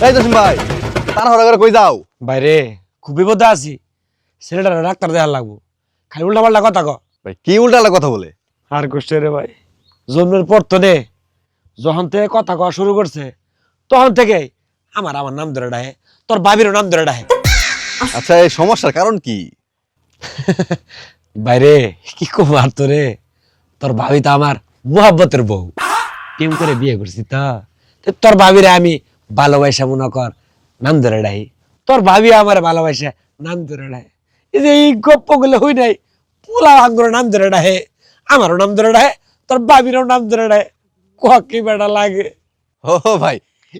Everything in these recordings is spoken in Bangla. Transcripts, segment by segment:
এই জসিম ভাই, তাড়াহুড়া করে কই যাও? বাইরে খুব বিপদে আছি, ছেলেটার ডাক্তার দেখার লাগবো। খালি উল্টা পাল্টা কথা ক। ভাই কি উল্টালা কথা বলে? আর কষ্ট রে ভাই, জন্মের পর তো নে, যখন থেকে কথা কওয়া শুরু করছে তখন থেকে আমার আমার নাম ধরে ডাহে, তোর বাবিরও নাম ধরে ডাহে। আচ্ছা, এই সমস্যার কারণ কি? বাইরে কি কম আর তোরে, তোর ভাবি তো আমার মোহাব্বতের বউ, প্রেম করে বিয়ে করছি তো। তোর ভাবিরে আমি ভালোবাসা মনে কর নাম ধরে ডাহি, তোর ভাবি আমার ভালোবাসা নাম ধরে ডাহে। এই যে এই গপ্প গুলো হই নাই, পোলা আঙ্গুর নাম ধরে ডাহে, আমারও নাম ধরে ডাহে, তোর ভাবিরও নাম ধরে ডাহে। কি বেটা লাগে। ও ভাই,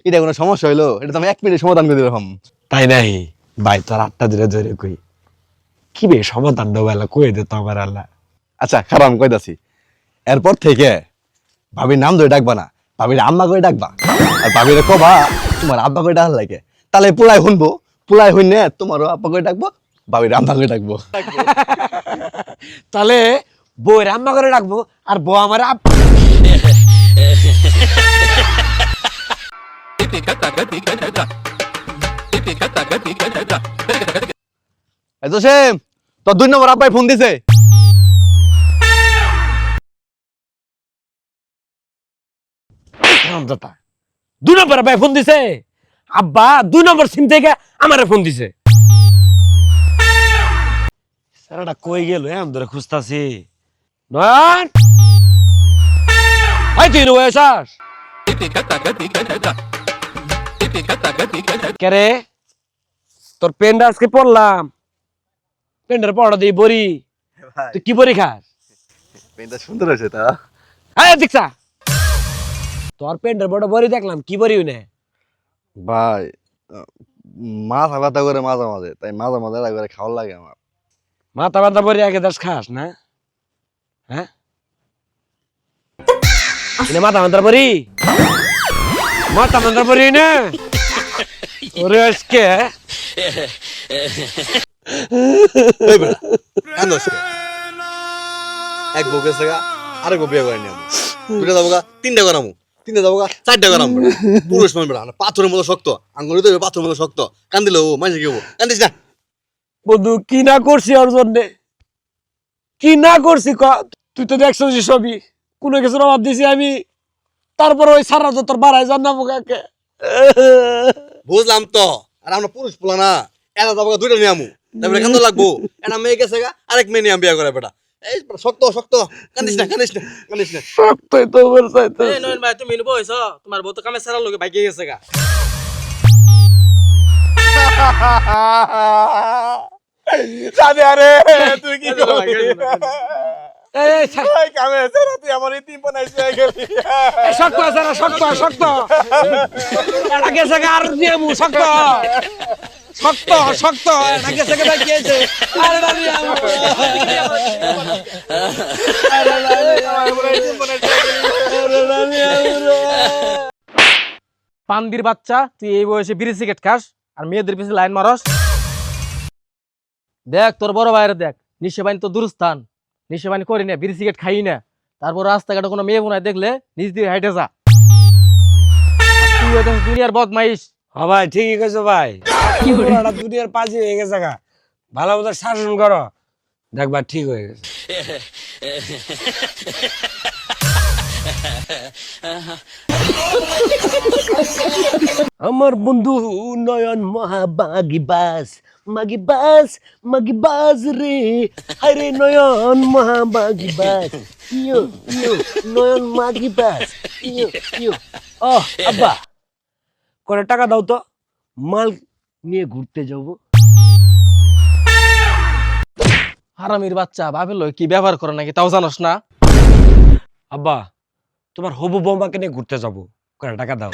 এটা কোনো সমস্যা হইলো? এটা তো আমি 1 মিনিটে সমাধান করে দিলাম। তাই নাই ভাই, তোর আটটা ধরে ধরে কই কি বে সমাধান বেলা কই দে তো আমার আল্লাহ। আচ্ছা খারাপ, আমি কইতাছি। এরপর থেকে ভাবির নাম ধরে ডাকবা না, ভাবির আম্মা করে ডাকবা। আর ভাবিরে কবা তোমার আব্বা করে ডাকার লাগে, তাহলে পোলাই শুনবো। পোলাই হইনে তোমারও আব্বা করে ডাকবো, ভাবির আম্মা করে ডাকবো। তাহলে বউয়ের আম্মা করে রাখবো আর বউ আমার এই জসিম, তোর 2 নম্বর আব্বাই ফোন দিছে। 2 নম্বর ভাই ফোন দিছে। আব্বা 2 নম্বর সিম থেকে আমারে ফোন দিছে। সারাটা কই গেল এম ধরে খুঁজতাছি। নয়ন ভাই, তুই রয়ে আসাস কেরে? তোর পেনটা আজকে পড়লাম, পেনটার পড়া দিই বড়ি। তুই কি বড়ি খাস? পেনটা সুন্দর হয়েছে তা। হ্যাঁ দেখছা, তোর পেনটার বড় বড়ি দেখলাম, কি বড়ি নে? ভাই, মাথা ব্যথা করে মাঝে মাঝে, তাই মাঝে মাঝে রাগ করে খাওয়ার লাগে আমার। মাথা ব্যথা বড়ি আগে দাস খাস না? হ্যাঁ মাথা ব্যথা বড়ি, মাথা ব্যথা বড়ি না ওরে আজকে। এই বেটা, কান্দো আজকে। এক বউ গেছে গা, আরেক বউ বিয়ে করে নিয়ে আমু। 2টা যাবো গা, 3টা করামু। 3টা যাবো গা, 4টা করামু। পুরুষ মান বেটা, পাথরের মতো শক্ত, আঙ্গুলি তো পাথরের মতো শক্ত। কান্দিলে ও মাঝে কি হবো? কান্দিস না। বন্ধু কি না করছি ওর জন্যে, কি না করছি ক? তুই তো দেখছিস সবই, কোনো কিছুর অভাব দিছি আমি, তারপর ওই সারা তো তোর বাড়াই যান না মুখাকে। বুঝলাম তো, আর আমরা পুরুষ পোলা না, এটা যাবো গা 2টা নিয়ে আমু। তারপরে কান্দ লাগবো, এটা মেয়ে গেছে গা, আরেক মেয়ে নিয়ে বিয়ে করে বেটা। এই শক্ত শক্ত, কান্দিস না, কান্দিস না, কান্দিস না। সত্যই তো বলছাইতো। এই নয়ন ভাই, তুমি নিবো হইছো? তোমার বউ তো কামে সারার লগে বাইকে গেছে গা। সাদে আরে, তুই কি করবি? এই ওই কামে সারা তুই আমার ইতিম বানাইছিস গেলি। শক্ত আছে না, শক্ত শক্ত আগে থেকে আর দিয়ে মু শক্ত শক্ত শক্ত আগে থেকে দেখিয়েছে। আরে রানি পান্দির বাচ্চা, তুই এই বয়সে বিড়ি সিগারেট খাস আর মেয়েদের পিছনে লাইন মারস? দেখ তোর বড় ভাইয়ের দেখ, নিঃস্ব তো দূরস্থান, নিঃস্ব করি না, বিড়ি সিগারেট খাই না। তারপর রাস্তাঘাটে কোনো মেয়ে বোনায় দেখলে নিজ দিয়ে হাইটে যা। তুই হয়তো দুনিয়ার বদমাইশ। হ্যাঁ ভাই, ঠিকই কইছো ভাই। দুনিয়ার পাজি হয়ে গেছে গা, ভালো মতো শাসন করো, দেখবা ঠিক হয়ে গেছে। আমার বন্ধু নয়ন মহাবাগিবাস, মাগিবাস রে, আরে নয়ন মহাবাগিবাস, ইয়ো ইয়ো নয়ন মাগিবাস, ইয়ো ইয়ো। ও আব্বা, করে টাকা দাও তো, মাল নিয়ে ঘুরতে যাবো। হারামির বাচ্চা, ভাবে লই কি ব্যবহার করে নাকি তাও জানোস না? আব্বা, তোমার হবু বৌমাকে নিয়ে ঘুরতে যাবো, করে টাকা দাও।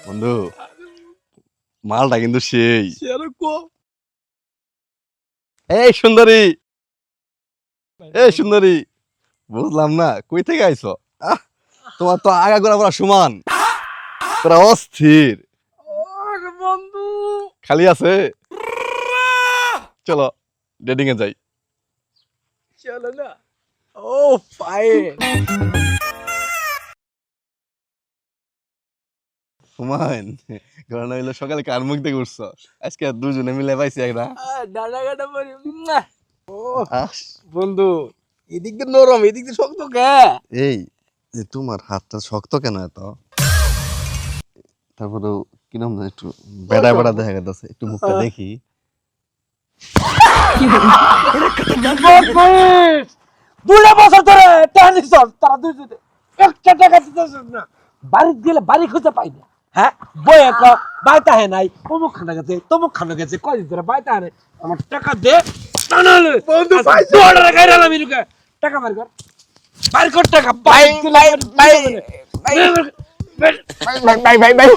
বন্ধু, মালটা কিন্তু সেই। এই সুন্দরী, এই সুন্দরী, বুঝলাম না কই থেকে আইছো? তোমার তো আগা গোড়া পুরা সমান, পুরা অস্থির। বন্ধু খালি আছে চলো ডেটিং এ যাই। চলো না। ও ফাইন। হুমায়ুন, ঘটনা হইলো সকালে কার মুখ দেখে উঠছ? আজকে দুজনে মিলে পাইছি একটা। ডানা কাটা পরি। ও বন্ধু, এদিক দিয়ে নরম, এদিক দিয়ে শক্ত কে? এই যে তোমার হাতটা শক্ত কেন এত? তারপরে কিরম যেন একটু বেড়া বেড়া দেখা গেছে, একটু মুখটা দেখি। দুটা বছর ধরে টানি সব তারা দুইজনে একটা টাকা দিতেছ না। বাড়ি গেলে বাড়ি খুঁজে পাই না। হ্যাঁ বই এক বাইতা হে নাই, অমুক খানা গেছে তমুক খানা গেছে, কয়দিন ধরে বাইতা হে নাই। আমার টাকা দে, না না বন্ধু পাইছো অর্ডার খাইরাম আমি নুকা। টাকা বার কর, বার কর টাকা। ভাই ভাই ভাই ভাই ভাই ভাই ভাই ভাই